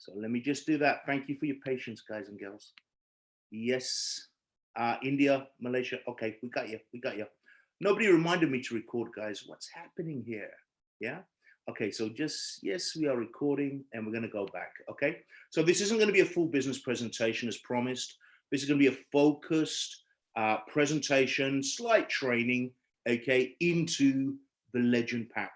So let me just do that. Thank you for your patience, guys and girls. Yes. India, Malaysia. Okay, we got you. We got you. Nobody reminded me to record, guys. What's happening here? Yeah. Okay, so just, yes, we are recording and we're going to go back. Okay. So this isn't going to be a full business presentation as promised. This is going to be a focused presentation, slight training, okay, into the Legend Pack.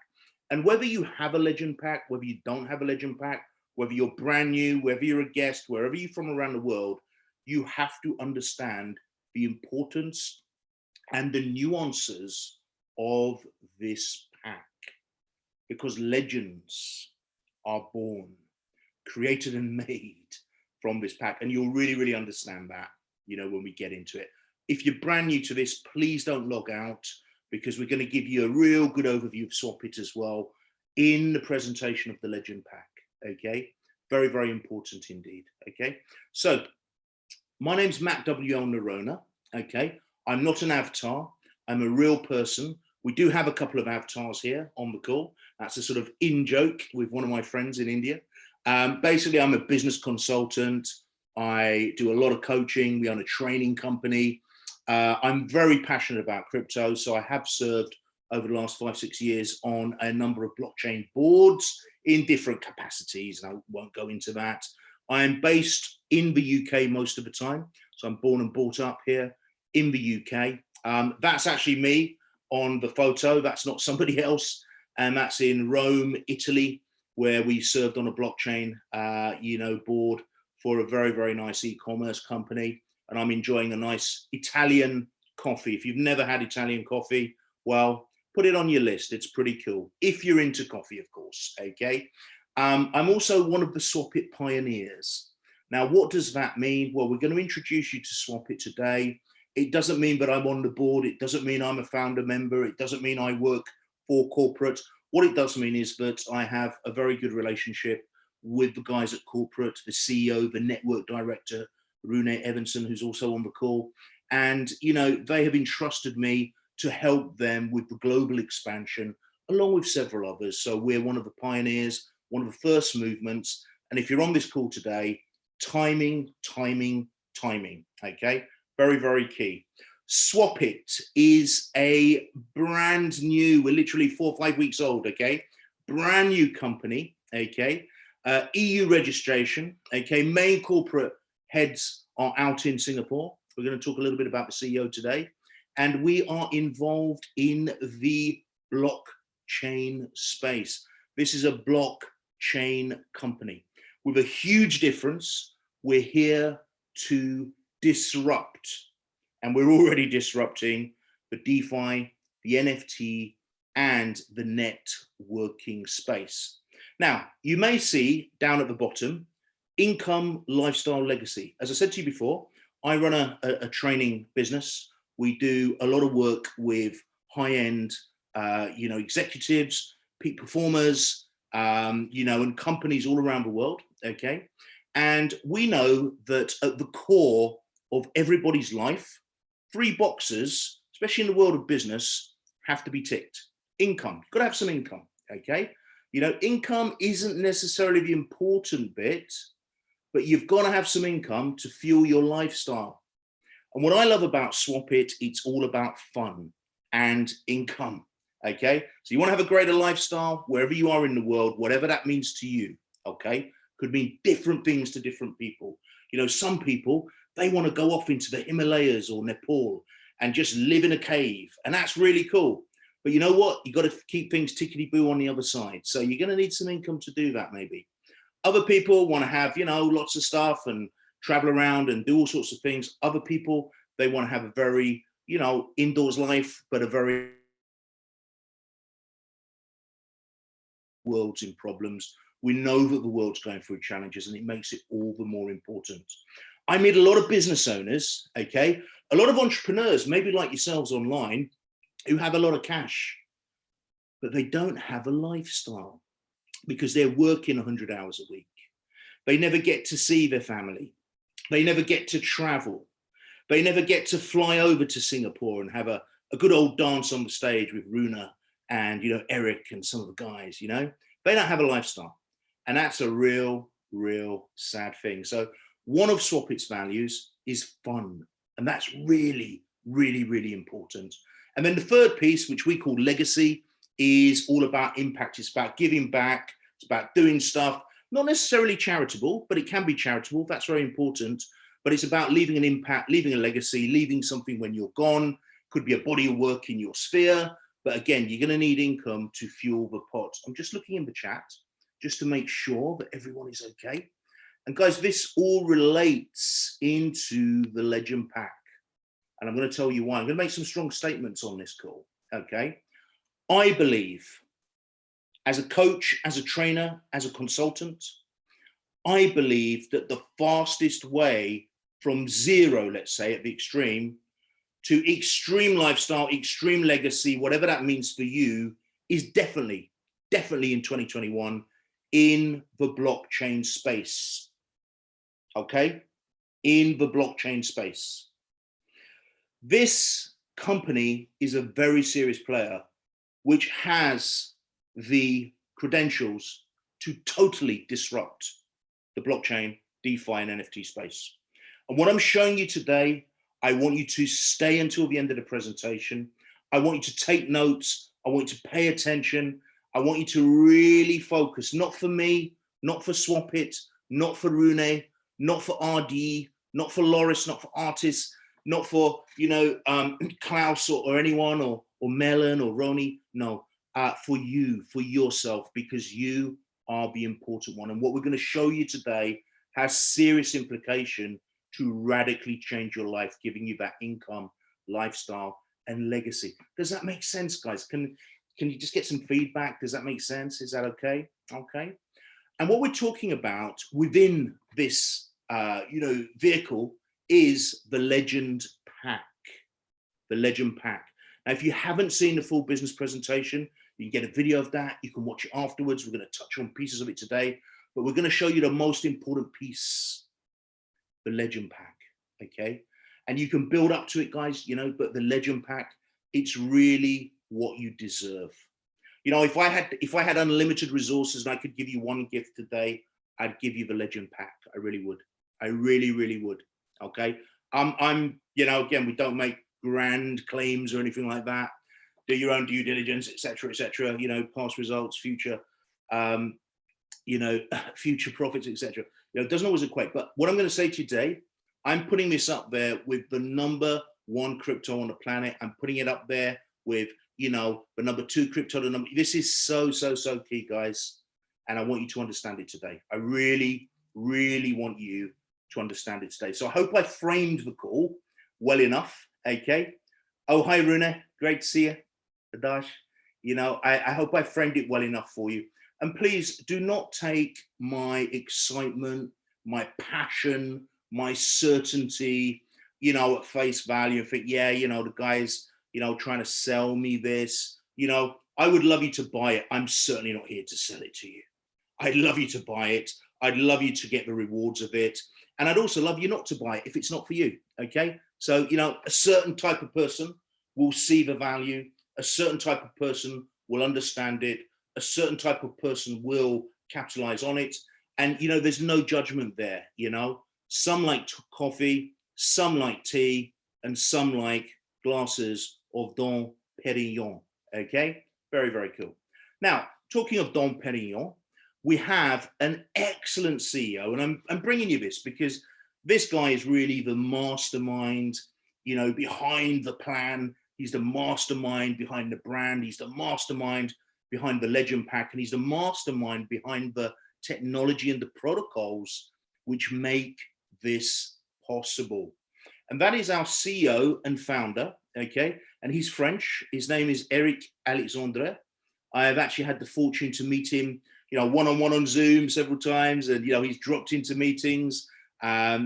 And whether you have a Legend Pack, whether you don't have a Legend Pack, whether you're brand new, whether you're a guest, wherever you're from around the world, you have to understand the importance and the nuances of this pack, because legends are born, created and made from this pack. And you'll really, really understand that, you know, when we get into it. If you're brand new to this, please don't log out, because we're going to give you a real good overview of Swap It as well in the presentation of the Legend Pack. Okay, very, very important indeed. Okay, so my name's Matt W.L. Nerona. Okay, I'm not an avatar, I'm a real person. We do have a couple of avatars here on the call. That's a sort of in joke with one of my friends in India. Basically, I'm a business consultant. I do a lot of coaching. We own a training company. I'm very passionate about crypto, so I have served over the last 5-6 years on a number of blockchain boards in different capacities, and I won't go into that. I am based in the UK most of the time, so I'm born and brought up here in the UK. That's actually me on the photo. That's not somebody else, and that's in Rome, Italy, where we served on a blockchain, board for a very, very nice e-commerce company. And I'm enjoying a nice Italian coffee. If you've never had Italian coffee, well, put it on your list. It's pretty cool. If you're into coffee, of course, okay? I'm also one of the Swap It pioneers. Now, what does that mean? Well, we're going to introduce you to Swap It today. It doesn't mean that I'm on the board. It doesn't mean I'm a founder member. It doesn't mean I work for corporate. What it does mean is that I have a very good relationship with the guys at corporate, the CEO, the network director, Rune Evanson, who's also on the call. And, you know, they have entrusted me to help them with the global expansion, along with several others. So we're one of the pioneers, one of the first movements. And if you're on this call today, timing, timing, timing, okay? Very, very key. Swap It is a brand new, we're literally 4 or 5 weeks old, okay? Brand new company, okay? EU registration, okay? Main corporate heads are out in Singapore. We're going to talk a little bit about the CEO today. And we are involved in the blockchain space. This is a blockchain company with a huge difference. We're here to disrupt, and we're already disrupting the DeFi, the NFT, and the networking space. Now, you may see down at the bottom, income, lifestyle, legacy. As I said to you before, I run a training business. We do a lot of work with high-end, executives, peak performers, and companies all around the world, okay? And we know that at the core of everybody's life, 3 boxes, especially in the world of business, have to be ticked. Income, you've got to have some income, okay? You know, income isn't necessarily the important bit, but you've got to have some income to fuel your lifestyle. And what I love about Swap It, it's all about fun and income, okay? So you want to have a greater lifestyle wherever you are in the world, whatever that means to you, okay? Could mean different things to different people. You know, some people, they want to go off into the Himalayas or Nepal and just live in a cave, and that's really cool. But you know what? You got to keep things tickety-boo on the other side. So you're going to need some income to do that, maybe. Other people want to have, lots of stuff and travel around and do all sorts of things. Other people, they want to have a very, indoors life, but a very world's in problems. We know that the world's going through challenges, and it makes it all the more important. I meet a lot of business owners, okay? A lot of entrepreneurs, maybe like yourselves online, who have a lot of cash, but they don't have a lifestyle because they're working 100 hours a week. They never get to see their family. They never get to travel. They never get to fly over to Singapore and have a good old dance on the stage with Runa and, Eric and some of the guys, They don't have a lifestyle. And that's a real real sad thing. So one of Swapit's values is fun. And that's really, really, really important. And then the third piece, which we call legacy, is all about impact. It's about giving back. It's about doing stuff, not necessarily charitable, but it can be charitable. That's very important. But it's about leaving an impact, leaving a legacy, leaving something when you're gone. Could be a body of work in your sphere. But again, you're going to need income to fuel the pot. I'm just looking in the chat just to make sure that everyone is okay. And guys, this all relates into the Legend Pack. And I'm going to tell you why. I'm going to make some strong statements on this call, okay? I believe, as a coach, as a trainer, as a consultant, I believe that the fastest way from zero, let's say at the extreme, to extreme lifestyle, extreme legacy, whatever that means for you, is definitely in 2021 in the blockchain space. Okay? In the blockchain space. This company is a very serious player, which has the credentials to totally disrupt the blockchain, DeFi, and NFT space. And what I'm showing you today, I want you to stay until the end of the presentation. I want you to take notes. I want you to pay attention. I want you to really focus, not for me, not for Swapit, not for Rune, not for RD, not for Loris, not for artists, not for, Klaus or anyone or Melon or Roni. No, for you, for yourself, because you are the important one. And what we're going to show you today has serious implication to radically change your life, giving you that income, lifestyle, and legacy. Does that make sense, guys? Can you just get some feedback? Does that make sense? Is that okay? Okay. And what we're talking about within this, vehicle is the Legend Pack. The Legend Pack. Now, if you haven't seen the full business presentation, you can get a video of that. You can watch it afterwards. We're going to touch on pieces of it today, but we're going to show you the most important piece, the Legend Pack. Okay. And you can build up to it, guys, but the Legend Pack, it's really what you deserve. If I had unlimited resources and I could give you one gift today, I'd give you the Legend Pack. I really would. I really, really would. Okay. I'm, again, we don't make grand claims or anything like that. Do your own due diligence, etc., past results, future, future profits, etc. It doesn't always equate. But what I'm going to say to you today, I'm putting this up there with the #1 crypto on the planet. I'm putting it up there with, the #2 crypto. This is so key, guys. And I want you to understand it today. I really, really want you to understand it today. So I hope I framed the call well enough. Okay. Oh, hi, Rune. Great to see you. Adash. I hope I framed it well enough for you. And please do not take my excitement, my passion, my certainty, at face value and think, yeah, the guy's, trying to sell me this. I would love you to buy it. I'm certainly not here to sell it to you. I'd love you to buy it. I'd love you to get the rewards of it. And I'd also love you not to buy it if it's not for you. Okay. So, a certain type of person will see the value. A certain type of person will understand it. A certain type of person will capitalize on it. And, there's no judgment there. Some like coffee, some like tea, and some like glasses of Dom Perignon. Okay. Very, very cool. Now, talking of Dom Perignon, we have an excellent CEO, and I'm bringing you this because this guy is really the mastermind, behind the plan. He's the mastermind behind the brand. He's the mastermind behind the Legend Pack, and he's the mastermind behind the technology and the protocols which make this possible. And that is our CEO and founder, okay? And he's French. His name is Eric Alexandre. I have actually had the fortune to meet him, one-on-one on Zoom several times, and he's dropped into meetings.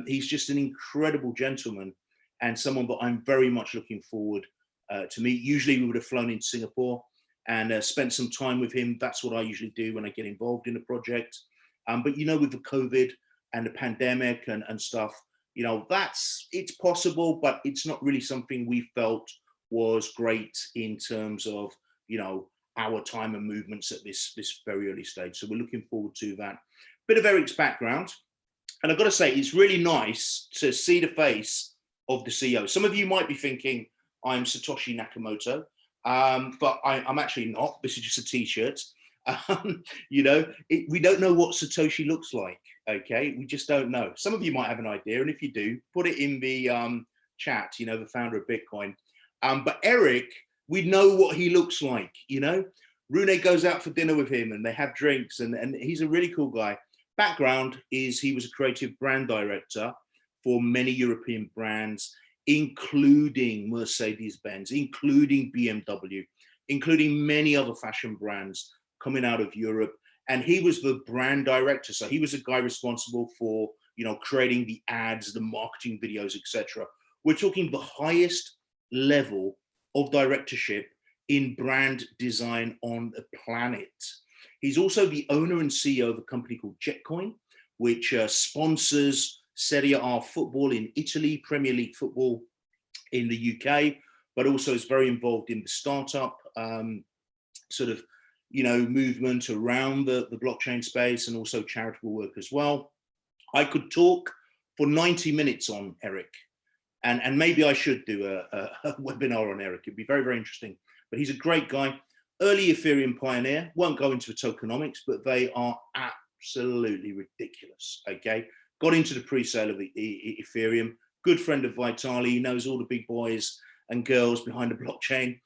He's just an incredible gentleman and someone that I'm very much looking forward to meet. Usually we would have flown into Singapore and spent some time with him. That's what I usually do when I get involved in a project. But with the COVID and the pandemic and stuff, it's possible, but it's not really something we felt was great in terms of, our time and movements at this very early stage. So we're looking forward to that. bit of Eric's background. And I've got to say, it's really nice to see the face of the CEO. Some of you might be thinking I'm Satoshi Nakamoto, but I'm actually not. This is just a t-shirt. You know, we don't know what Satoshi looks like. Okay, we just don't know. Some of you might have an idea, and if you do, put it in the chat. You know, the founder of Bitcoin. But Eric, we know what he looks like. You know, Rune goes out for dinner with him, and they have drinks, and he's a really cool guy. Background is he was a creative brand director for many European brands, including Mercedes-Benz, including BMW, including many other fashion brands coming out of Europe. And he was the brand director. So he was a guy responsible for, you know, creating the ads, the marketing videos, etc. We're talking the highest level of directorship in brand design on the planet. He's also the owner and CEO of a company called Jetcoin, which sponsors Serie A football in Italy, Premier League football in the UK, but also is very involved in the startup sort of, you know, movement around the blockchain space, and also charitable work as well. I could talk for 90 minutes on Eric, and maybe I should do a webinar on Eric. It'd be very, very interesting. But he's a great guy, early Ethereum pioneer. Won't go into the tokenomics, but they are absolutely ridiculous. Okay, got into the pre-sale of the Ethereum. Good friend of Vitali. He knows all the big boys and girls behind the blockchain.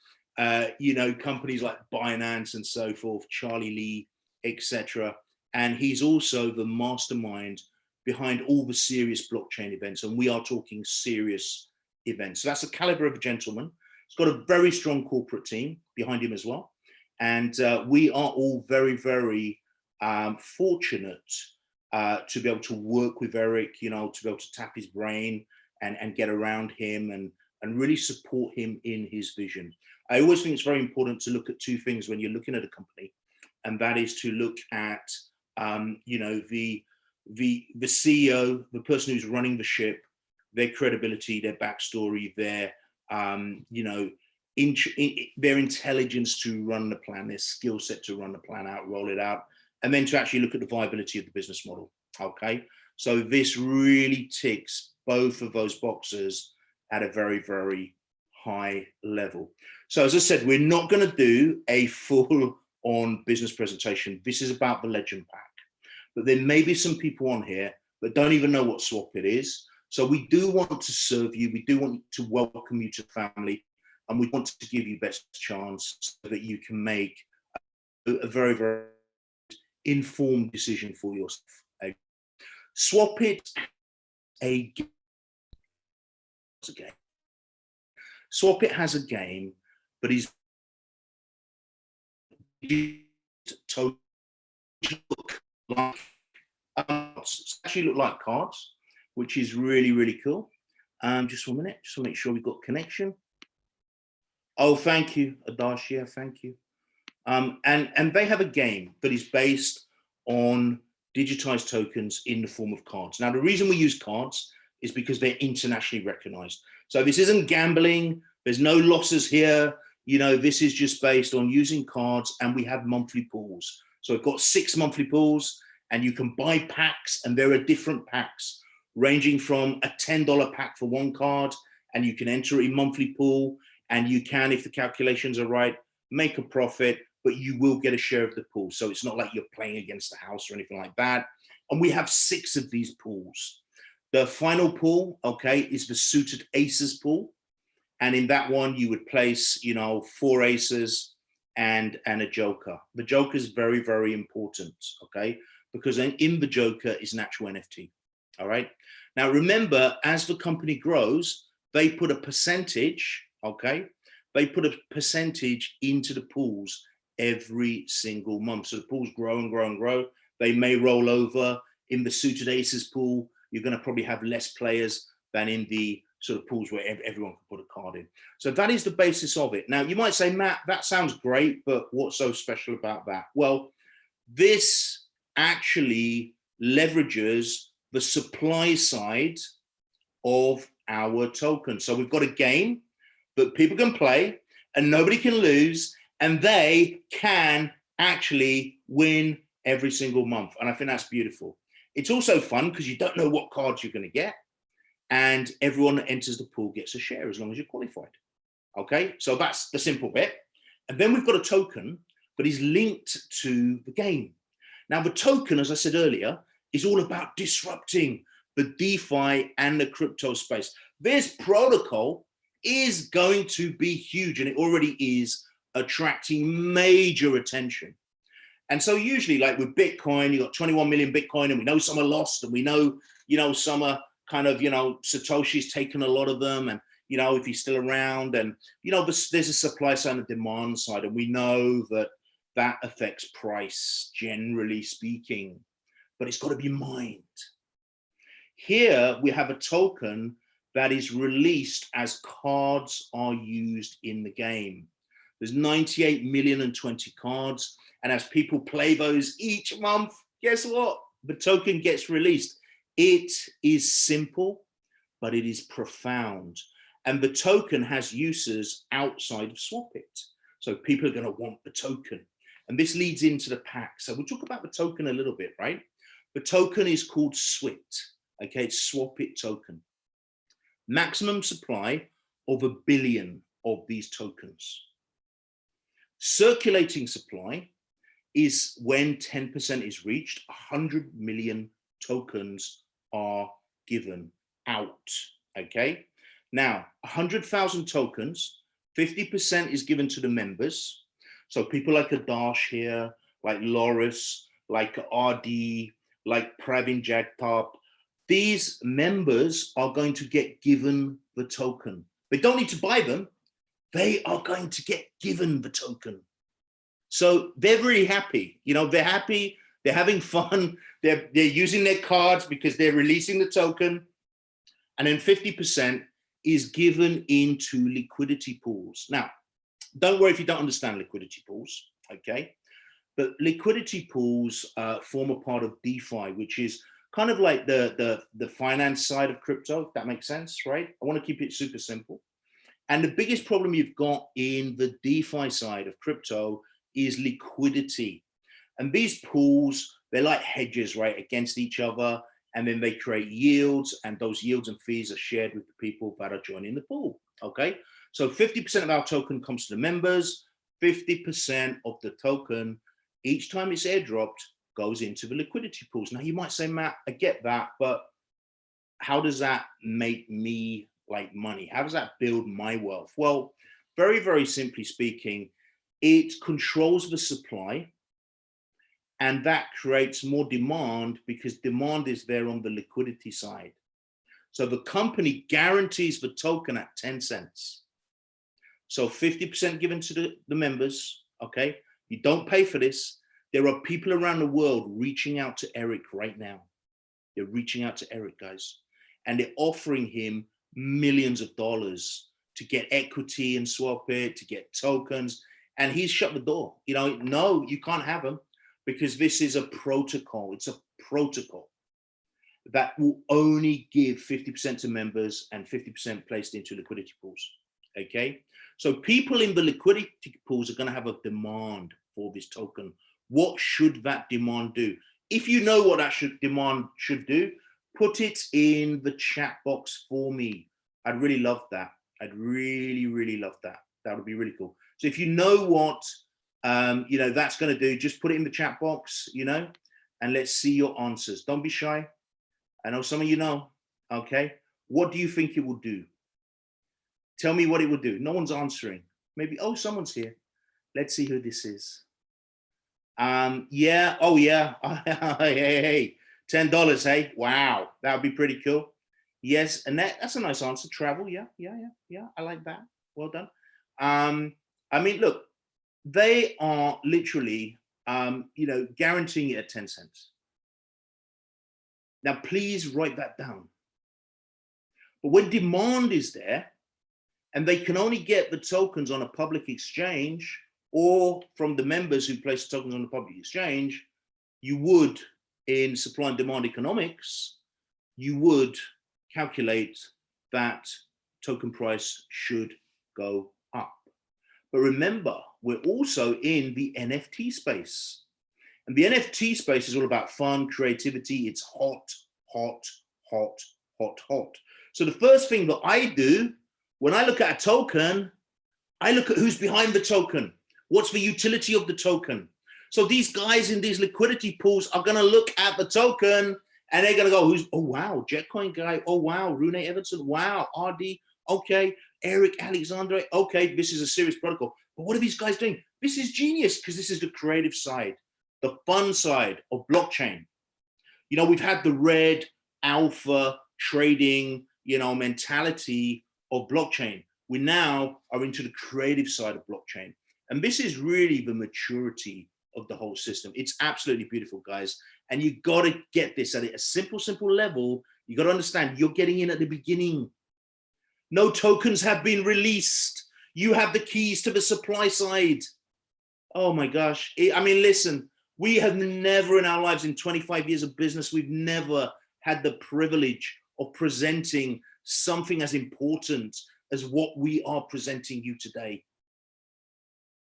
You know, companies like Binance and so forth, Charlie Lee, etc. And he's also the mastermind behind all the serious blockchain events. And we are talking serious events. So that's the caliber of a gentleman. He's got a very strong corporate team behind him as well. And we are all very, very fortunate to be able to work with Eric, you know, to be able to tap his brain and get around him and really support him in his vision. I always think it's very important to look at two things when you're looking at a company, and that is to look at, you know, the CEO, the person who's running the ship, their credibility, their backstory, their, you know, their intelligence to run the plan, their skill set to run the plan out, roll it out, and then to actually look at the viability of the business model. Okay, so this really ticks both of those boxes at a very, very high level. So as I said, we're not going to do a full-on business presentation. This is about the Legend Pack, but there may be some people on here that don't even know what swap it is. So we do want to serve you. We do want to welcome you to the family, and we want to give you best chance so that you can make a very, very informed decision for yourself. Swap it a game. Swap it has a game, but he's look like actually look like cards, which is really, really cool. Just 1 minute, just to make sure we've got connection. Oh, thank you, Adash. Yeah, thank you. And they have a game that is based on digitized tokens in the form of cards. Now, the reason we use cards is because they're internationally recognized. So this isn't gambling. There's no losses here. You know, this is just based on using cards, and we have monthly pools. So we've got 6 monthly pools, and you can buy packs, and there are different packs ranging from a $10 pack for one card, and you can enter a monthly pool, and you can, if the calculations are right, make a profit, but you will get a share of the pool. So it's not like you're playing against the house or anything like that. And we have 6 of these pools. The final pool, okay, is the suited aces pool. And in that one, you would place, you know, 4 aces and a joker. The joker is very, very important, okay? Because in the joker is an actual NFT, all right? Now, remember, as the company grows, they put a percentage, okay? They put a percentage into the pools every single month. So the pools grow and grow and grow. They may roll over. In the suited aces pool, you're going to probably have less players than in the sort of pools where everyone can put a card in. So that is the basis of it. Now, you might say, Matt, that sounds great, but what's so special about that? Well, this actually leverages the supply side of our token. So we've got a game that people can play and nobody can lose, and they can actually win every single month. And I think that's beautiful. It's also fun because you don't know what cards you're going to get. And everyone that enters the pool gets a share as long as you're qualified. Okay, so that's the simple bit. And then we've got a token that is linked to the game. Now, the token, as I said earlier, is all about disrupting the DeFi and the crypto space. This protocol is going to be huge, and it already is attracting major attention. And so usually, like with Bitcoin, you got 21 million Bitcoin, and we know some are lost, and we know, some are kind of, Satoshi's taken a lot of them, and, if he's still around, and, there's a supply side and a demand side, and we know that that affects price, generally speaking, but it's got to be mined. Here we have a token that is released as cards are used in the game. There's 98,020,000 cards. And as people play those each month, guess what? The token gets released. It is simple, but it is profound. And the token has uses outside of Swapit. So people are going to want the token. And this leads into the pack. So we'll talk about the token a little bit, right? The token is called SWIT. Okay, it's Swapit token. Maximum supply of 1 billion of these tokens. Circulating supply is when 10% is reached, 100 million tokens are given out, okay? Now, 100,000 tokens, 50% is given to the members. So people like Adash here, like Loris, like RD, like Pravin Jagtap, these members are going to get given the token. They don't need to buy them. They are going to get given the token. So they're very happy. They're happy. They're having fun. They're using their cards because they're releasing the token. And then 50% is given into liquidity pools. Now, don't worry if you don't understand liquidity pools, okay? But liquidity pools form a part of DeFi, which is kind of like the finance side of crypto, if that makes sense, right? I want to keep it super simple. And the biggest problem you've got in the DeFi side of crypto is liquidity. And these pools, they're like hedges, right, against each other. And then they create yields, and those yields and fees are shared with the people that are joining the pool, okay? So 50% of our token comes to the members, 50% of the token, each time it's airdropped, goes into the liquidity pools. Now you might say, Matt, I get that, but how does that make me like money? How does that build my wealth? Well, very, very simply speaking, it controls the supply, and that creates more demand because demand is there on the liquidity side. So the company guarantees the token at 10 cents. So 50% given to the members, okay? You don't pay for this. There are people around the world reaching out to Eric right now. They're reaching out to Eric, guys, and they're offering him millions of dollars to get equity and swap it, to get tokens. And he's shut the door. No, you can't have them because this is a protocol. It's a protocol that will only give 50% to members and 50% placed into liquidity pools, okay? So people in the liquidity pools are going to have a demand for this token. What should that demand do? If you know what that demand should do, put it in the chat box for me. I'd really love that. I'd really, really love that. That would be really cool. So if you know what, that's going to do, just put it in the chat box, and let's see your answers. Don't be shy. I know some of you know, okay? What do you think it will do? Tell me what it will do. No one's answering. Maybe, someone's here. Let's see who this is. Yeah. Oh, yeah. Hey. $10, hey? Wow. That would be pretty cool. Yes. And that's a nice answer. Travel. Yeah. I like that. Well done. I mean, look, they are literally, guaranteeing it at 10 cents. Now, please write that down. But when demand is there, and they can only get the tokens on a public exchange or from the members who place tokens on the public exchange, you would, in supply and demand economics, you would calculate that token price should go up. But remember, we're also in the NFT space. And the NFT space is all about fun, creativity. It's hot, hot, hot, hot, hot. So the first thing that I do when I look at a token, I look at who's behind the token. What's the utility of the token? So these guys in these liquidity pools are going to look at the token and they're going to go, oh, wow, Jetcoin guy. Oh, wow, Rune Everton. Wow, RD. Okay, Eric Alexandre. Okay, this is a serious protocol. But what are these guys doing? This is genius because this is the creative side, the fun side of blockchain. You know, we've had the red alpha trading, mentality of blockchain. We now are into the creative side of blockchain. And this is really the maturity of the whole system. It's absolutely beautiful, guys. And you got to get this at a simple level. You got to understand you're getting in at the beginning. No tokens have been released. You have the keys to the supply side. Oh my gosh. I mean, listen, we have never in our lives, in 25 years of business, we've never had the privilege of presenting something as important as what we are presenting you today.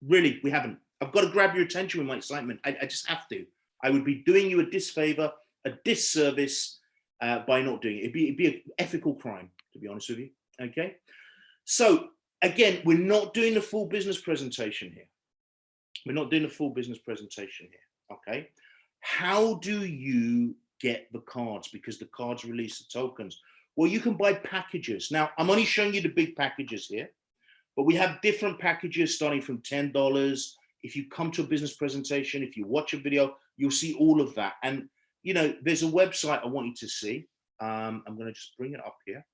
Really, we haven't. I've got to grab your attention with my excitement. I just have to. I would be doing you a disfavor, a disservice by not doing it. It'd be an ethical crime, to be honest with you. Okay. So again, we're not doing the full business presentation here. We're not doing a full business presentation here. Okay. How do you get the cards? Because the cards release the tokens. Well, you can buy packages. Now, I'm only showing you the big packages here, but we have different packages starting from $10. If you come to a business presentation, if you watch a video, you'll see all of that. And, there's a website I want you to see. I'm going to just bring it up here.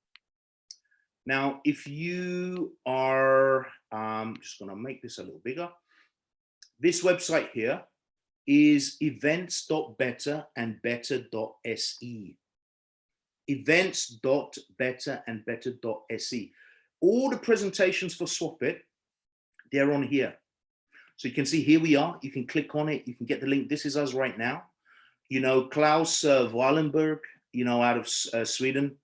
Now, if you are, just going to make this a little bigger. This website here is events.betterandbetter.se. Events.betterandbetter.se. All the presentations for SwapIt, they're on here. So you can see here we are. You can click on it. You can get the link. This is us right now. Klaus Wallenberg, out of Sweden,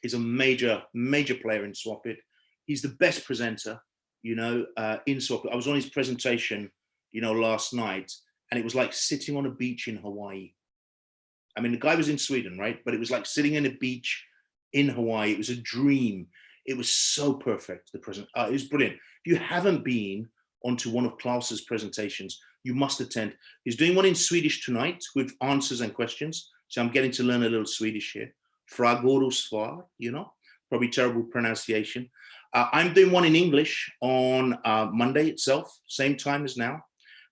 is a major player in SwapIt. He's the best presenter, in SwapIt. I was on his presentation, last night, and it was like sitting on a beach in Hawaii. I mean, the guy was in Sweden, right? But it was like sitting in a beach in Hawaii. It was a dream. It was so perfect. It was brilliant. If you haven't been onto one of Klaus's presentations, you must attend. He's doing one in Swedish tonight with answers and questions. So I'm getting to learn a little Swedish here. Frågor och svar, probably terrible pronunciation. I'm doing one in English on Monday itself, same time as now.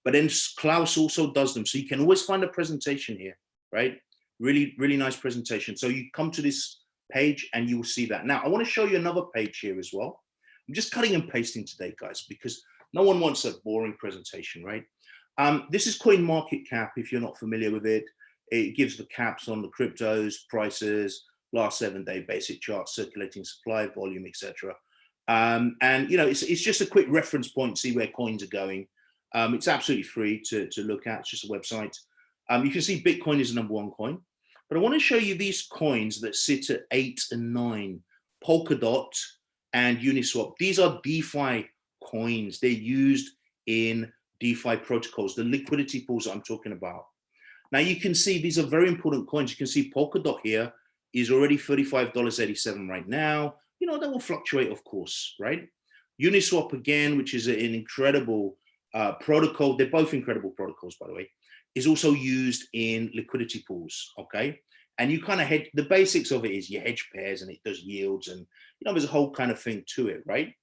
But then Klaus also does them. So you can always find a presentation here, right? Really, really nice presentation. So you come to this page and you will see that. Now, I want to show you another page here as well. I'm just cutting and pasting today, guys, because no one wants a boring presentation, right? This is CoinMarketCap, if you're not familiar with it. It gives the caps on the cryptos, prices, last 7-day basic chart, circulating supply, volume, etc. And it's just a quick reference point, see where coins are going. It's absolutely free to look at. It's just a website. You can see Bitcoin is the #1 coin, but I want to show you these coins that sit at 8 and 9, Polkadot and Uniswap. These are DeFi coins. They're used in DeFi protocols, the liquidity pools that I'm talking about. Now you can see these are very important coins. You can see Polkadot here is already $35.87 right now. That will fluctuate, of course, right? Uniswap again, which is an incredible protocol. They're both incredible protocols, by the way, is also used in liquidity pools, okay? And you kind of hedge, the basics of it is you hedge pairs and it does yields and, there's a whole kind of thing to it, right?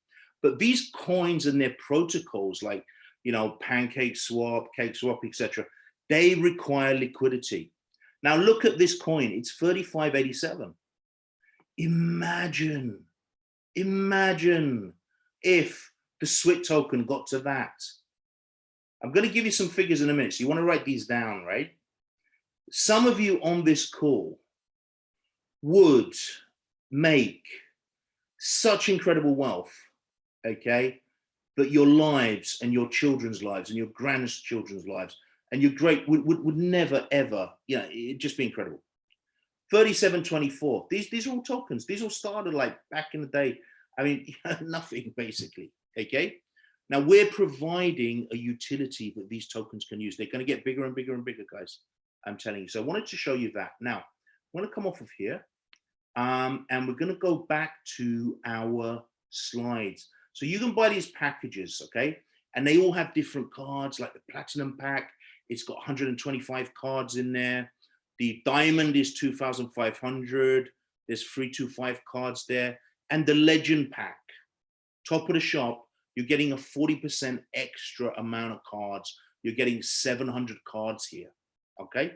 But these coins and their protocols like, Pancake Swap, Cake Swap, etc., they require liquidity. Now look at this coin, it's $35.87. Imagine if the SWIT token got to that. I'm going to give you some figures in a minute, so you want to write these down, right? Some of you on this call would make such incredible wealth, okay, that your lives and your children's lives and your grandchildren's lives and your great would never ever, it'd just be incredible. 37.24. These are all tokens. These all started like back in the day. I mean, nothing basically. Okay. Now we're providing a utility that these tokens can use. They're going to get bigger and bigger and bigger, guys. I'm telling you. So I wanted to show you that. Now, I'm going to come off of here and we're going to go back to our slides. So you can buy these packages, okay? And they all have different cards, like the Platinum Pack. It's got 125 cards in there. The Diamond is 2,500. There's 325 cards there. And the Legend Pack, top of the shop, you're getting a 40% extra amount of cards. You're getting 700 cards here, okay?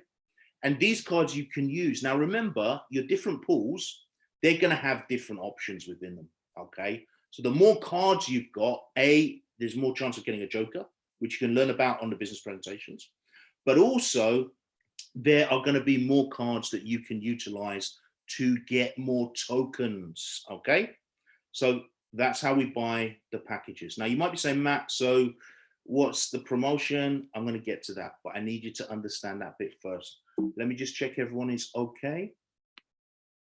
And these cards you can use. Now, remember, your different pools, they're going to have different options within them, okay? So the more cards you've got, there's more chance of getting a joker, which you can learn about on the business presentations. But also, there are going to be more cards that you can utilize to get more tokens, okay? So that's how we buy the packages. Now, you might be saying, Matt, so what's the promotion? I'm going to get to that, but I need you to understand that bit first. Let me just check everyone is okay.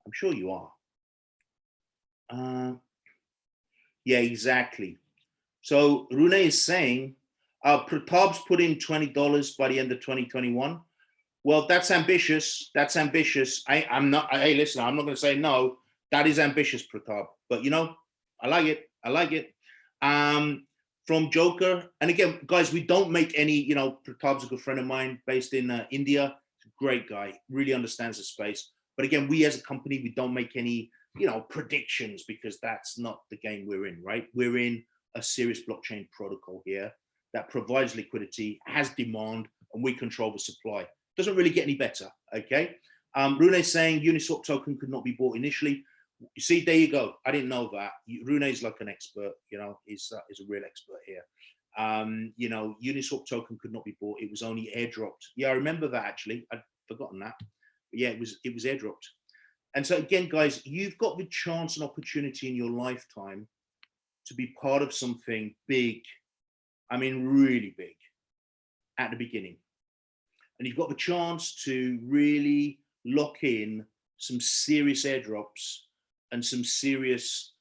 I'm sure you are. Yeah, exactly. So Rune is saying, Pratap's put in $20 by the end of 2021. Well, that's ambitious. That's ambitious. I'm not, hey, listen, I'm not going to say no. That is ambitious, Pratap. But, you know, I like it. I like it. From Joker. And again, guys, we don't make any, you know, Pratap's a good friend of mine based in India. He's a great guy, really understands the space. But again, we as a company, we don't make any, you know, predictions because that's not the game we're in, right? We're in a serious blockchain protocol here that provides liquidity, has demand, and we control the supply. Doesn't really get any better, okay? Rune is saying Uniswap token could not be bought initially. You see, there you go. I didn't know that. Rune is like an expert, you know, he's a real expert here. You know, Uniswap token could not be bought. It was only airdropped. Yeah, I remember that actually. I'd forgotten that. But yeah, it was airdropped. And so again, guys, you've got the chance and opportunity in your lifetime to be part of something big. I mean, really big at the beginning. And you've got the chance to really lock in some serious airdrops and some serious,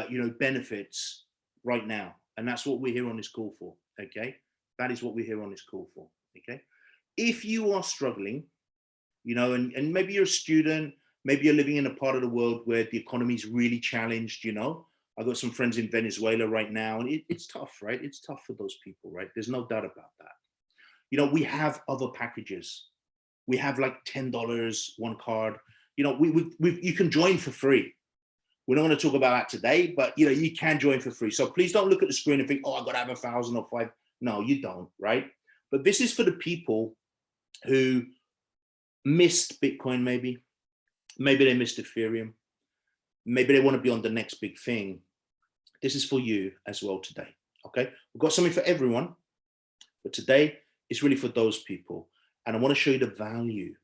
you know, benefits right now. And that's what we're here on this call for, okay? That is what we're here on this call for, okay? If you are struggling, you know, and maybe you're a student, maybe you're living in a part of the world where the economy is really challenged, you know. I've got some friends in Venezuela right now, and it's tough, right? It's tough for those people, right? There's no doubt about that. You know, we have other packages. We have like $10, one card. You know, you can join for free. We're not going to talk about that today, but you know, you can join for free. So please don't look at the screen and think, oh, I got to have 1,000 or 5. No, you don't, right? But this is for the people who missed Bitcoin, maybe they missed Ethereum. Maybe they want to be on the next big thing. This is for you as well today, okay? We've got something for everyone, but today it's really for those people. And I want to show you the value.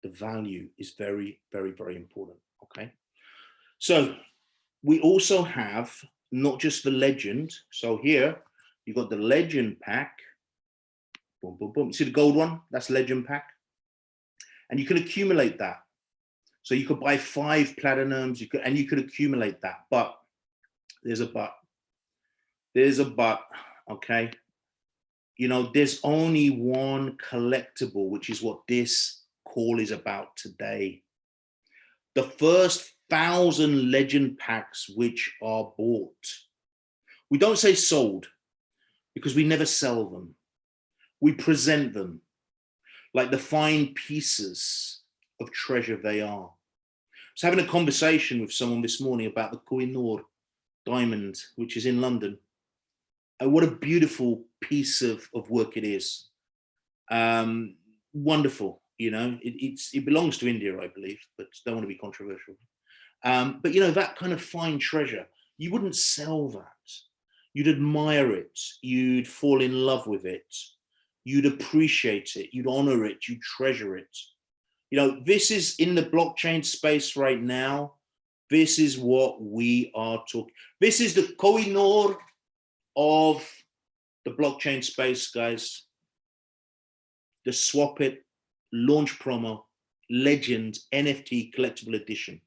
The value is very, very, very important, okay? So we also have not just the legend. So here you've got the legend pack. Boom, boom, boom. See the gold one? That's legend pack. And you can accumulate that. So you could buy 5 platinums, and you could accumulate that. But there's a but. There's a but, okay? You know, there's only one collectible, which is what this call is about today. The first 1,000 legend packs which are bought. We don't say sold because we never sell them. We present them like the fine pieces of treasure they are. I was having a conversation with someone this morning about the Koh-i-Noor diamond, which is in London. And what a beautiful piece of work it is. Wonderful, you know, it belongs to India, I believe, but don't want to be controversial. But you know, that kind of fine treasure, you wouldn't sell that. You'd admire it. You'd fall in love with it. You'd appreciate it. You'd honor it. You'd treasure it. You know, this is in the blockchain space right now. This is what we are talking. This is the Koh-i-Noor of the blockchain space, guys. The Swap It launch promo, legend NFT collectible edition.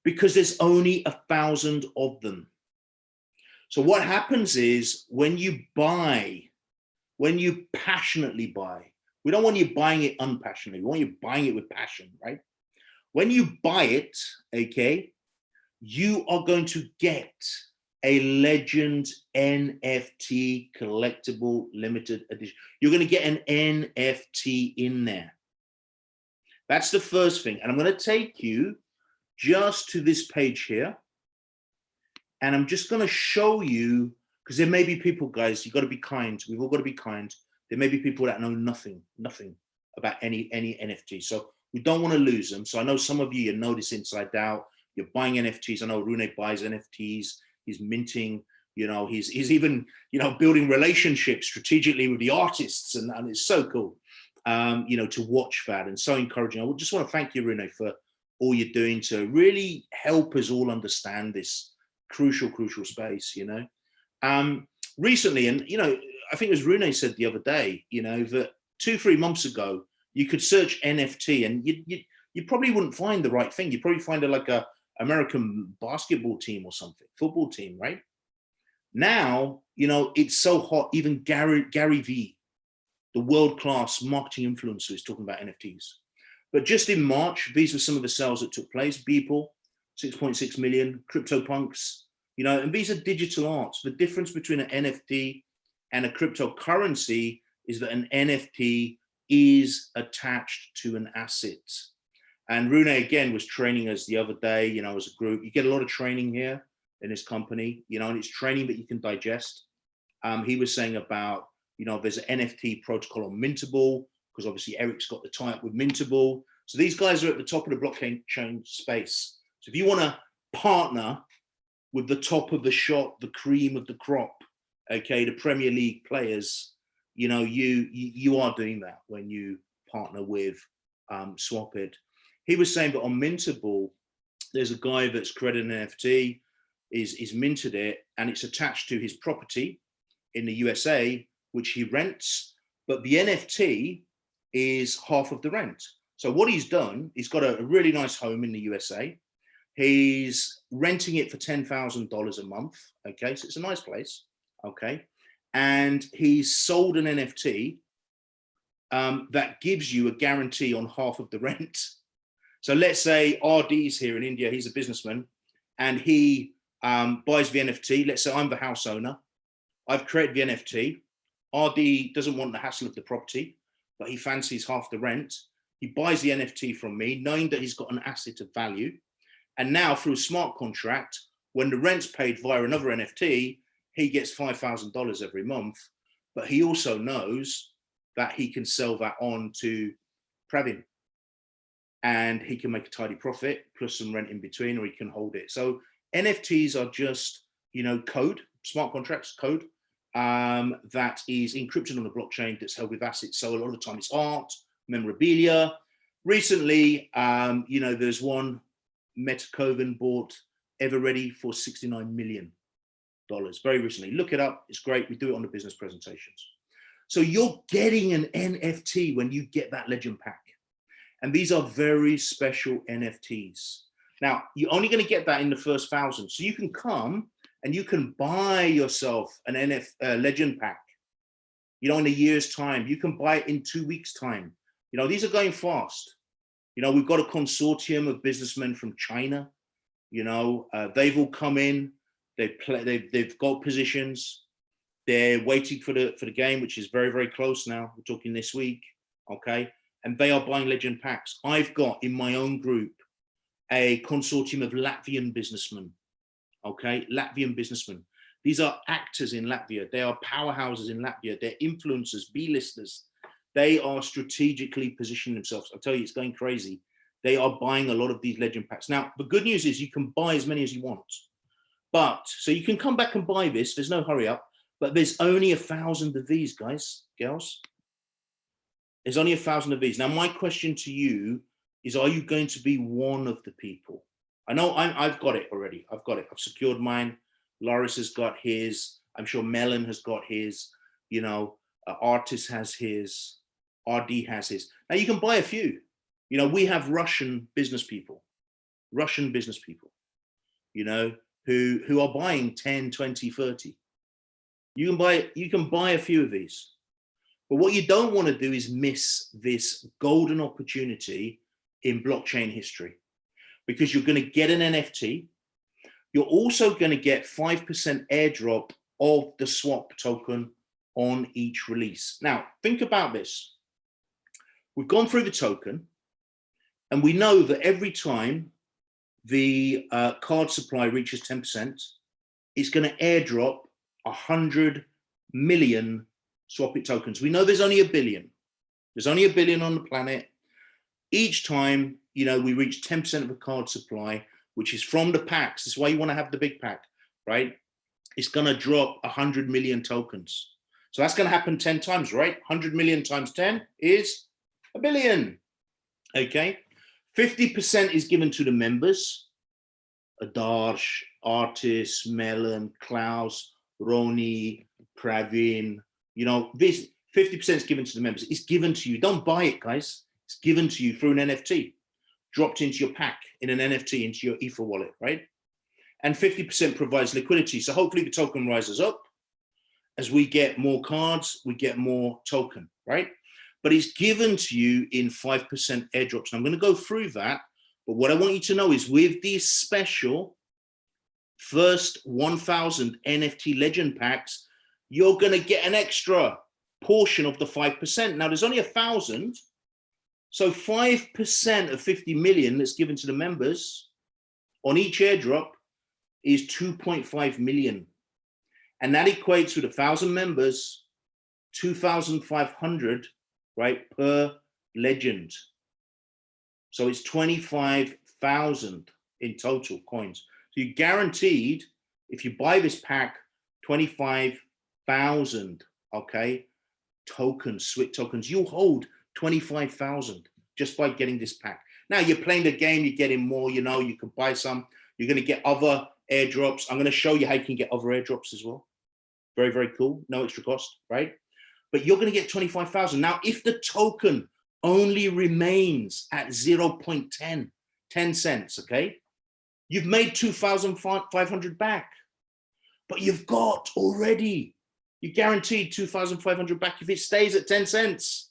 Because there's only 1,000 of them. So what happens is when you buy, when you passionately buy, we don't want you buying it unpassionately. We want you buying it with passion, right? When you buy it, okay, you are going to get a Legend NFT collectible limited edition. You're going to get an NFT in there. That's the first thing. And I'm going to take you just to this page here. And I'm just going to show you, because there may be people, guys, you've got to be kind. We've all got to be kind. There may be people that know nothing about any NFT. So we don't want to lose them. So I know some of you know this inside out. You're buying NFTs. I know Rune buys NFTs. He's minting. You know, he's even, you know, building relationships strategically with the artists, and it's so cool, you know, to watch that, and so encouraging. I just want to thank you, Rune, for all you're doing to really help us all understand this crucial space, you know. Recently, and you know, I think as Rune said the other day, you know, that 2-3 months ago, you could search NFT and you probably wouldn't find the right thing. You'd probably find it like a American basketball team or something, football team, right? Now, you know, it's so hot. Even Gary V, the world-class marketing influencer, is talking about NFTs. But just in March, these were some of the sales that took place. Beeple, 6.6 million, CryptoPunks, you know, and these are digital arts. The difference between an NFT and a cryptocurrency is that an NFT is attached to an asset. And Rune, again, was training us the other day, you know, as a group. You get a lot of training here in this company, you know, and it's training that you can digest. He was saying about, you know, there's an NFT protocol on Mintable, because obviously Eric's got the tie-up with Mintable. So these guys are at the top of the blockchain space. So if you want to partner with the top of the shop, the cream of the crop, okay, the Premier League players, you know, you are doing that when you partner with Swapid. He was saying that on Mintable, there's a guy that's created an NFT, is minted it, and it's attached to his property in the USA, which he rents, but the NFT is half of the rent. So what he's done, he's got a really nice home in the USA. He's renting it for $10,000 a month. Okay, so it's a nice place. Okay, and he's sold an NFT that gives you a guarantee on half of the rent. So let's say RD's here in India. He's a businessman, and he buys the NFT. Let's say I'm the house owner. I've created the NFT. RD doesn't want the hassle of the property, but he fancies half the rent. He buys the NFT from me, knowing that he's got an asset of value. And now through a smart contract, when the rent's paid via another NFT, he gets $5,000 every month. But he also knows that he can sell that on to Pravin, and he can make a tidy profit plus some rent in between, or he can hold it. So NFTs are just, you know, code, smart contracts code, that is encrypted on the blockchain that's held with assets. So a lot of the time it's art, memorabilia. Recently, you know, there's one, Metacoven bought Everready for $69 million. Very recently. Look it up. It's great. We do it on the business presentations. So you're getting an NFT when you get that Legend Pack. And these are very special NFTs. Now, you're only going to get that in the first 1,000. So you can come and you can buy yourself an Legend Pack, you know, in a year's time. You can buy it in 2 weeks' time. You know, these are going fast. You know, we've got a consortium of businessmen from China. You know, they've all come in. They've got positions. They're waiting for the game, which is very, very close now. We're talking this week, okay? And they are buying Legend Packs. I've got in my own group a consortium of Latvian businessmen, okay? Latvian businessmen. These are actors in Latvia. They are powerhouses in Latvia. They're influencers, B-listers. They are strategically positioning themselves. I'll tell you, it's going crazy. They are buying a lot of these Legend Packs. Now, the good news is you can buy as many as you want. But, so you can come back and buy this. There's no hurry up. But there's only 1,000 of these, guys, girls. There's only 1,000 of these. Now, my question to you is, are you going to be one of the people? I know I've got it already. I've got it. I've secured mine. Loris has got his. I'm sure Melon has got his. You know, Artist has his. RD has his. Now, you can buy a few. You know, we have Russian business people. You know, who are buying 10, 20, 30. You can buy a few of these. But what you don't want to do is miss this golden opportunity in blockchain history, because you're going to get an NFT. You're also going to get 5% airdrop of the swap token on each release. Now, think about this. We've gone through the token, and we know that every time the card supply reaches 10%, it's going to airdrop 100 million Swap It tokens. We know there's only a billion. There's only a billion on the planet. Each time, we reach 10% of the card supply, which is from the packs. That's why you want to have the big pack, right? It's going to drop 100 million tokens. So that's going to happen 10 times, right? 100 million times 10 is a billion. Okay. 50% is given to the members. Adarsh, Artis, Melon, Klaus, Roni, Praveen. This 50% is given to the members. It's given to you. Don't buy it, guys. It's given to you through an NFT, dropped into your pack in an NFT into your Ether wallet, right? And 50% provides liquidity. So hopefully the token rises up. As we get more cards, we get more token, right? But it's given to you in 5% airdrops. And I'm going to go through that. But what I want you to know is with these special first 1,000 NFT legend packs, you're going to get an extra portion of the 5%. Now, there's only 1,000. So 5% of 50 million that's given to the members on each airdrop is 2.5 million. And that equates with 1,000 members, 2,500, right, per legend. So it's 25,000 in total coins. So you guaranteed, if you buy this pack, 25,000, okay, tokens, SWIT tokens. You'll hold 25,000 just by getting this pack. Now you're playing the game, you're getting more, you can buy some, you're going to get other airdrops. I'm going to show you how you can get other airdrops as well. Very, very cool. No extra cost, right? But you're going to get 25,000. Now, if the token only remains at 0.10, 10 cents, okay, you've made 2,500 back, but you've got already, you guaranteed 2,500 back if it stays at 10 cents.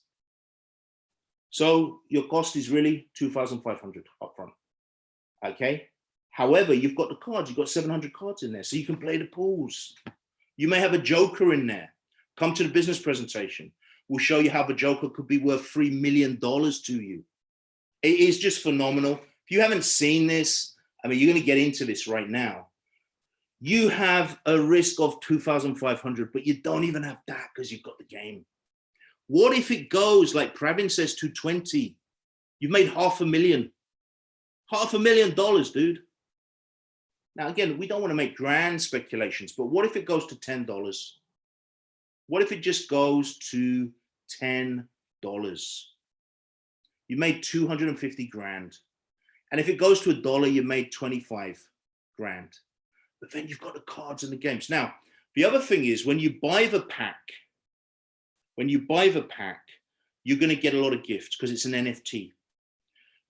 So your cost is really 2,500 upfront, okay? However, you've got the cards, you've got 700 cards in there, so you can play the pools. You may have a joker in there. Come to the business presentation. We'll show you how the joker could be worth $3 million to you. It is just phenomenal. If you haven't seen this, I mean, you're going to get into this right now. You have a risk of 2,500, but you don't even have that because you've got the game. What if it goes, like Pravin says, to 20? You've made $500,000. $500,000, dude. Now, again, we don't want to make grand speculations, but what if it goes to $10? What if it just goes to $10? You made 250 grand. And if it goes to $1, you made 25 grand. But then you've got the cards and the games. Now, the other thing is when you buy the pack, you're going to get a lot of gifts because it's an NFT.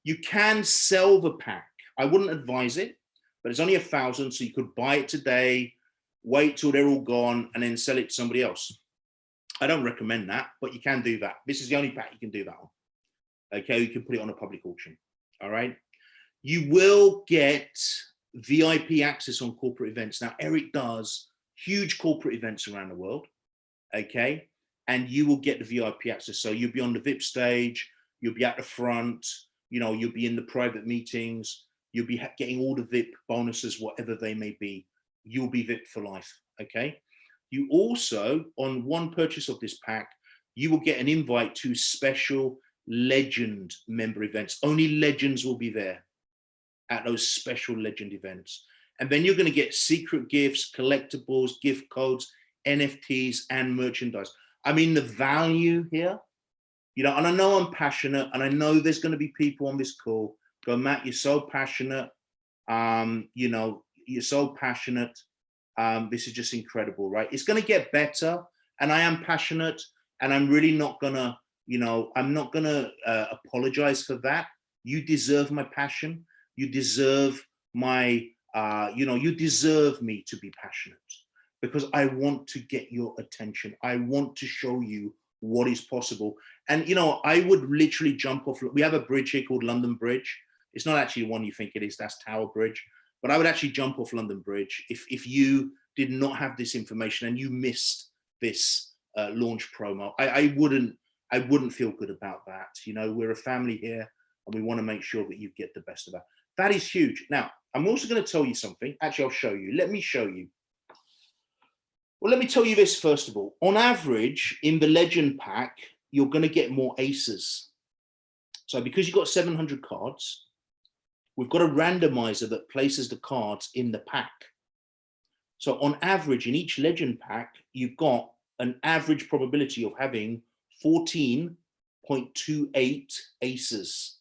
You can sell the pack. I wouldn't advise it, but it's only 1,000, so you could buy it today, wait till they're all gone, and then sell it to somebody else. I don't recommend that, but you can do that. This is the only pack you can do that on. Okay, you can put it on a public auction. All right. You will get VIP access on corporate events. Now, Eric does huge corporate events around the world. Okay. And you will get the VIP access. So you'll be on the VIP stage, you'll be at the front, you'll be in the private meetings, you'll be getting all the VIP bonuses, whatever they may be. You'll be VIP for life. Okay. You also, on one purchase of this pack, you will get an invite to special legend member events. Only legends will be there at those special legend events. And then you're going to get secret gifts, collectibles, gift codes, NFTs, and merchandise. I mean, the value here, and I know I'm passionate, and I know there's going to be people on this call go, Matt, you're so passionate. You're so passionate. This is just incredible, right? It's going to get better, and I am passionate, and I'm really not gonna, I'm not gonna apologize for that. You deserve my passion. You deserve my You know, you deserve me to be passionate because I want to get your attention. I want to show you what is possible. And, you know, I would literally jump off. We have a bridge here called London Bridge. It's not actually the one you think it is, that's Tower Bridge. But I would actually jump off London Bridge if you did not have this information and you missed this launch promo. I wouldn't feel good about that. You know, we're a family here and we want to make sure that you get the best of that. That is huge. Now, I'm also going to tell you something. Actually, I'll show you. Let me show you. Well, let me tell you this first of all. On average, in the Legend Pack, you're going to get more aces. So because you've got 700 cards, we've got a randomizer that places the cards in the pack. So on average, in each Legend Pack, you've got an average probability of having 14.28 aces.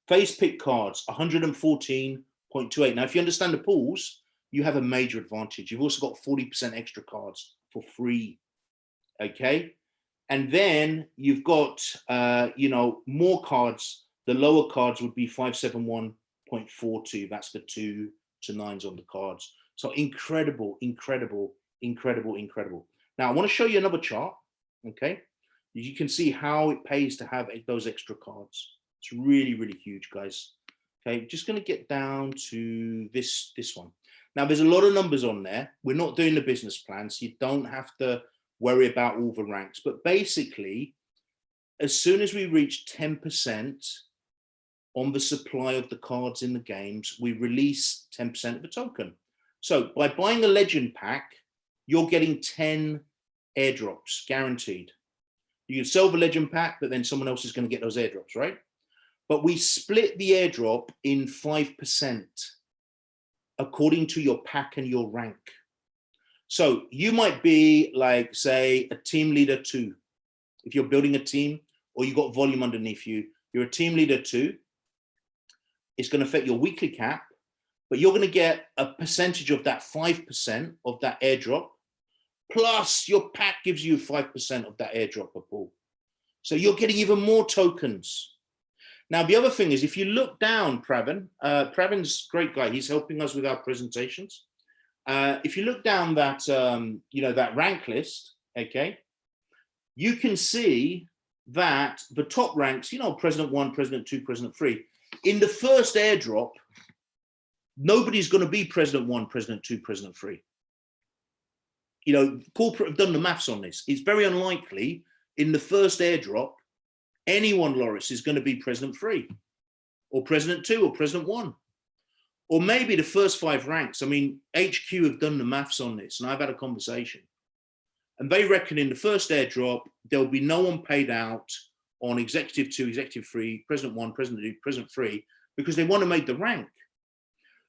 Face pick cards, 114.28. Now, if you understand the pools, you have a major advantage. You've also got 40% extra cards for free, okay? And then you've got, you know, more cards. The lower cards would be 571.42. That's the 2 to 9s on the cards. So incredible, incredible, incredible, incredible. Now, I want to show you another chart, okay? You can see how it pays to have those extra cards. It's really, really huge, guys. Okay, just going to get down to this one. Now, there's a lot of numbers on there. We're not doing the business plan, so you don't have to worry about all the ranks. But basically, as soon as we reach 10% on the supply of the cards in the games, we release 10% of the token. So by buying a Legend Pack, you're getting 10 airdrops guaranteed. You can sell the Legend Pack, but then someone else is going to get those airdrops, right? But we split the airdrop in 5% according to your pack and your rank. So you might be like, say, a team leader 2. If you're building a team or you've got volume underneath you, you're a team leader 2. It's going to affect your weekly cap, but you're going to get a percentage of that 5% of that airdrop, plus your pack gives you 5% of that airdrop per pool. So you're getting even more tokens. Now, the other thing is, if you look down, Pravin's a great guy. He's helping us with our presentations. If you look down that, you know, that rank list, okay, you can see that the top ranks, you know, President 1, President 2, President 3, in the first airdrop, nobody's going to be President 1, President 2, President 3. You know, corporate have done the maths on this. It's very unlikely in the first airdrop, anyone, Loris, is going to be President 3 or President 2 or President 1. Or maybe the first 5 ranks. I mean, HQ have done the maths on this, and I've had a conversation. And they reckon in the first airdrop, there'll be no one paid out on Executive 2, Executive 3, President 1, President 2, President 3, because they want to make the rank.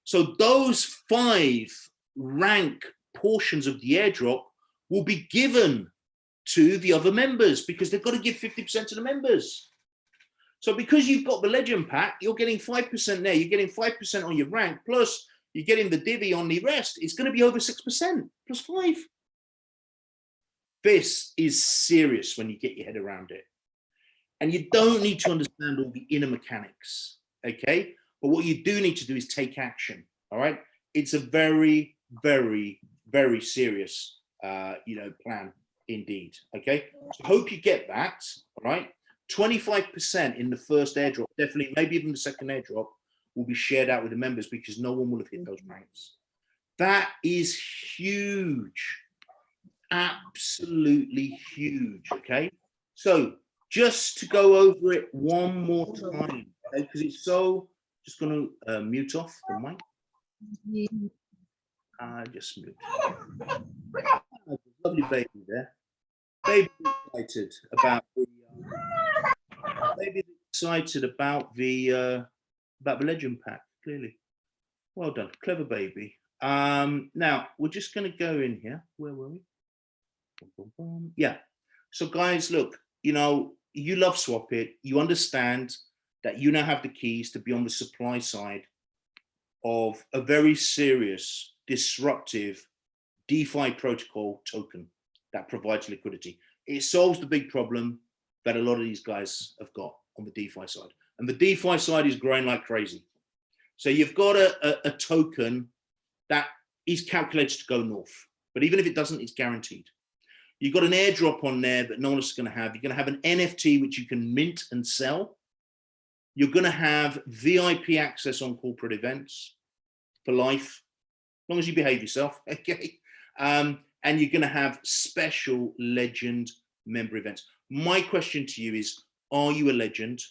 So those 5 rank portions of the airdrop will be given to the other members because they've got to give 50% to the members. So because you've got the Legend Pack, you're getting 5% there. You're getting 5% on your rank, plus you're getting the divvy on the rest. It's going to be over 6% plus 5. This is serious when you get your head around it. And you don't need to understand all the inner mechanics, okay? But what you do need to do is take action, all right? It's a very, very, very serious, you know, plan indeed, okay? So I hope you get that, all right? 25% in the first airdrop, definitely, maybe even the second airdrop, will be shared out with the members because no one will have hit those ranks. That is huge, absolutely huge, okay? So just to go over it one more time, okay? Because it's so, just going to mute off the mic. Just mute. Lovely baby there. Baby's excited about the Legend Pack, clearly. Well done, clever baby. Now we're just going to go in here. Where were we? Boom, boom, boom. Yeah. So guys, look, you know, you love Swap It. You understand that you now have the keys to be on the supply side of a very serious, disruptive DeFi protocol token that provides liquidity. It solves the big problem that a lot of these guys have got on the DeFi side. And the DeFi side is growing like crazy. So you've got a token that is calculated to go north. But even if it doesn't, it's guaranteed. You've got an airdrop on there that no one else is going to have. You're going to have an NFT which you can mint and sell. You're going to have VIP access on corporate events for life, as long as you behave yourself, okay? And you're going to have special legend member events. My question to you is, are you a legend?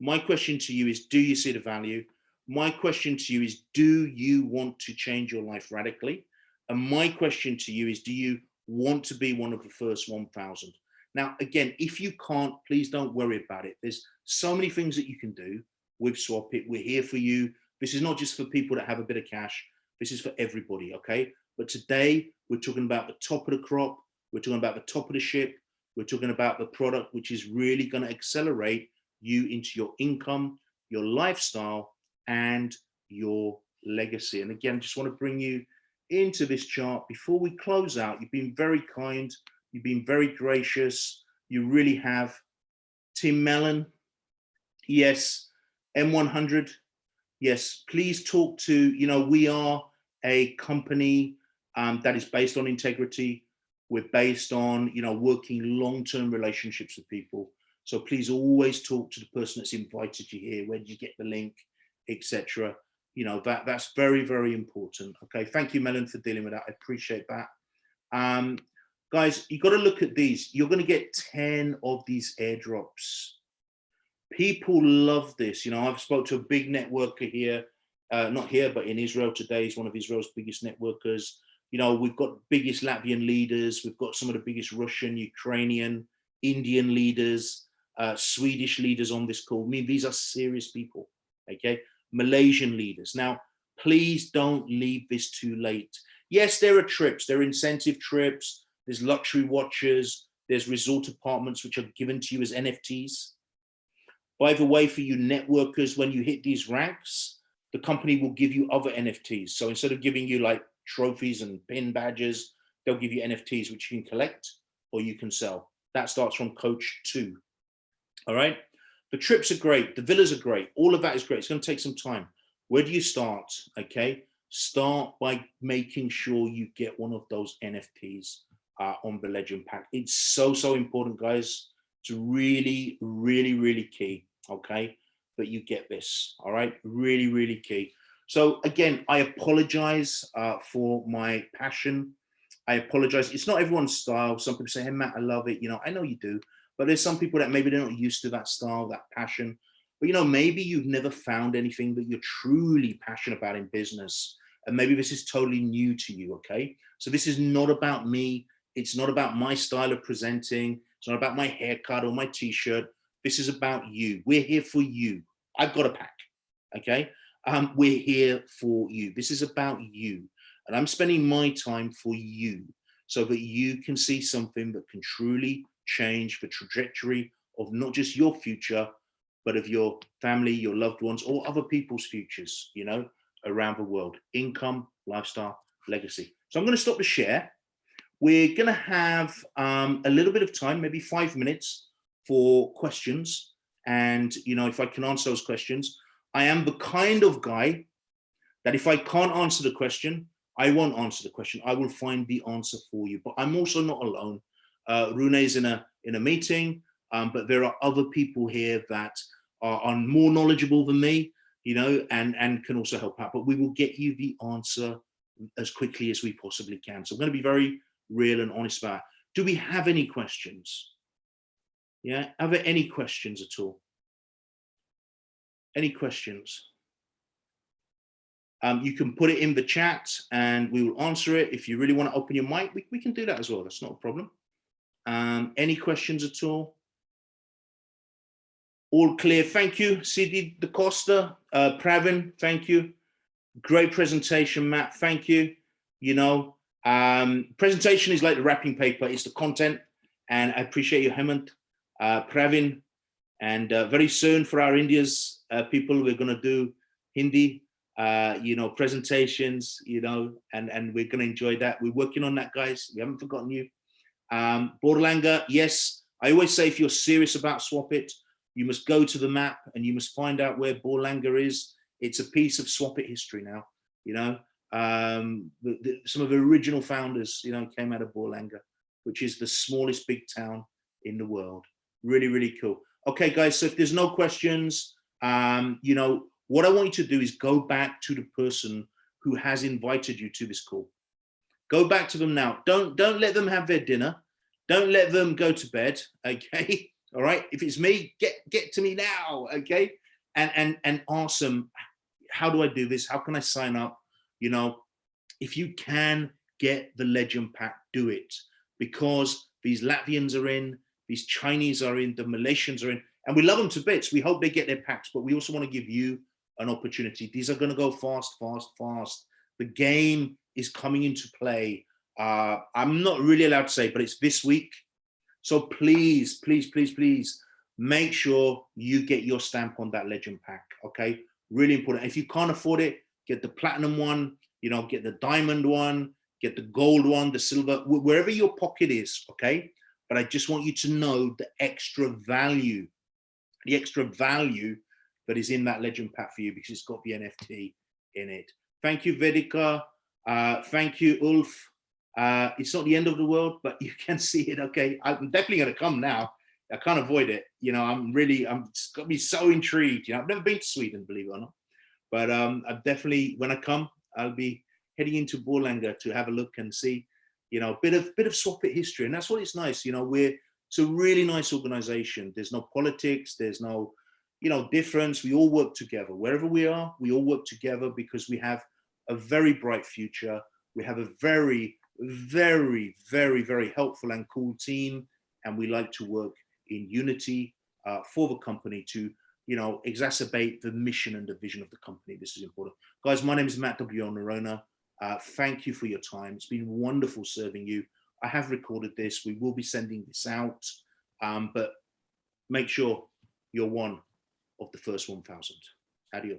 My question to you is, do you see the value? My question to you is, do you want to change your life radically? And my question to you is, do you want to be one of the first 1,000? Now, again, if you can't, please don't worry about it. There's so many things that you can do with Swap It. We're here for you. This is not just for people that have a bit of cash. This is for everybody, okay? But today, we're talking about the top of the crop. We're talking about the top of the ship. We're talking about the product which is really going to accelerate you into your income, your lifestyle, and your legacy. And again, I just want to bring you into this chart before we close out. You've been very kind. You've been very gracious. You really have. Tim Mellon, yes. M100, yes. Please talk to, we are a company that is based on integrity. We're based on, working long-term relationships with people. So please always talk to the person that's invited you here. Where did you get the link, etc. That's very, very important. Okay, thank you, Melon, for dealing with that. I appreciate that. Guys, you got to look at these. You're going to get 10 of these airdrops. People love this. I've spoke to a big networker here, not here, but in Israel today. He's one of Israel's biggest networkers. We've got biggest Latvian leaders. We've got some of the biggest Russian, Ukrainian, Indian leaders, Swedish leaders on this call. I mean, these are serious people, okay? Malaysian leaders. Now, please don't leave this too late. Yes, there are trips. There are incentive trips. There's luxury watches. There's resort apartments, which are given to you as NFTs. By the way, for you networkers, when you hit these ranks, the company will give you other NFTs. So instead of giving you like trophies and pin badges, they'll give you NFTs, which you can collect or you can sell. That starts from Coach 2. All right. The trips are great. The villas are great. All of that is great. It's going to take some time. Where do you start? Okay. Start by making sure you get one of those NFTs on the Legend Pack. It's so, so important, guys. It's really, really, really key. Okay. That you get this. All right. Really, really key. So again, I apologize for my passion. I apologize. It's not everyone's style. Some people say, hey, Matt, I love it. I know you do. But there's some people that maybe they're not used to that style, that passion. But, maybe you've never found anything that you're truly passionate about in business. And maybe this is totally new to you, okay? So this is not about me. It's not about my style of presenting. It's not about my haircut or my T-shirt. This is about you. We're here for you. I've got a pack, okay? We're here for you. This is about you. And I'm spending my time for you so that you can see something that can truly change the trajectory of not just your future, but of your family, your loved ones, or other people's futures, around the world. Income, lifestyle, legacy. So I'm going to stop the share. We're going to have a little bit of time, maybe 5 minutes for questions. And, if I can answer those questions, I am the kind of guy that if I can't answer the question, I won't answer the question. I will find the answer for you. But I'm also not alone. Rune is in a meeting, but there are other people here that are more knowledgeable than me, and can also help out. But we will get you the answer as quickly as we possibly can. So I'm going to be very real and honest about it. Do we have any questions? Yeah, are there any questions at all? Any questions? You can put it in the chat and we will answer it. If you really want to open your mic, we can do that as well. That's not a problem. Any questions at all? All clear. Thank you. Sidi Da Costa, Pravin, thank you. Great presentation, Matt. Thank you. Presentation is like the wrapping paper. It's the content. And I appreciate you, Hemant, Pravin. And very soon for our India's people, we're going to do Hindi, presentations, and we're going to enjoy that. We're working on that, guys. We haven't forgotten you. Borlanga, yes. I always say if you're serious about Swap It, you must go to the map and you must find out where Borlanga is It's a piece of Swap It history now, you know. Some of the original founders, you know, came out of Borlänge, which is the smallest big town in the world. Really, really cool. Okay, guys, so if there's no questions, you know, what I want you to do is go back to the person who has invited you to this call. Go back to them now. Don't let them have their dinner. Don't let them go to bed, okay? All right, if it's me, get to me now, okay? And ask them, how do I do this? How can I sign up? You know, if you can get the Legend Pack, do it, because these Latvians are in, these Chinese are in, the Malaysians are in, and we love them to bits. We hope they get their packs, but we also want to give you an opportunity. These are going to go fast, fast, fast. The game is coming into play. I'm not really allowed to say, but it's this week. So please, please, please, please make sure you get your stamp on that Legend Pack, okay? Really important. If you can't afford it, get the platinum one, you know, get the diamond one, get the gold one, the silver, wherever your pocket is, okay? But I just want you to know the extra value that is in that Legend Pack for you, because it's got the NFT in it. Thank you, Vedika. Thank you, Ulf. It's not the end of the world, but you can see it. Okay, I'm definitely going to come now. I can't avoid it. You know, I'm it's got me so intrigued. You know, I've never been to Sweden, believe it or not, but I definitely, when I come, I'll be heading into Borlänge to have a look and see, you know, a bit of Swap It history. And that's what it's nice. You know, it's a really nice organization. There's no politics. There's no, you know, difference. We all work together. Wherever we are, we all work together because we have a very bright future. We have a very, very, very, very helpful and cool team. And we like to work in unity for the company to, you know, exacerbate the mission and the vision of the company. This is important. Guys, my name is Matt W. Nerona. Thank you for your time. It's been wonderful serving you. I have recorded this. We will be sending this out, but make sure you're one of the first 1,000. Adios.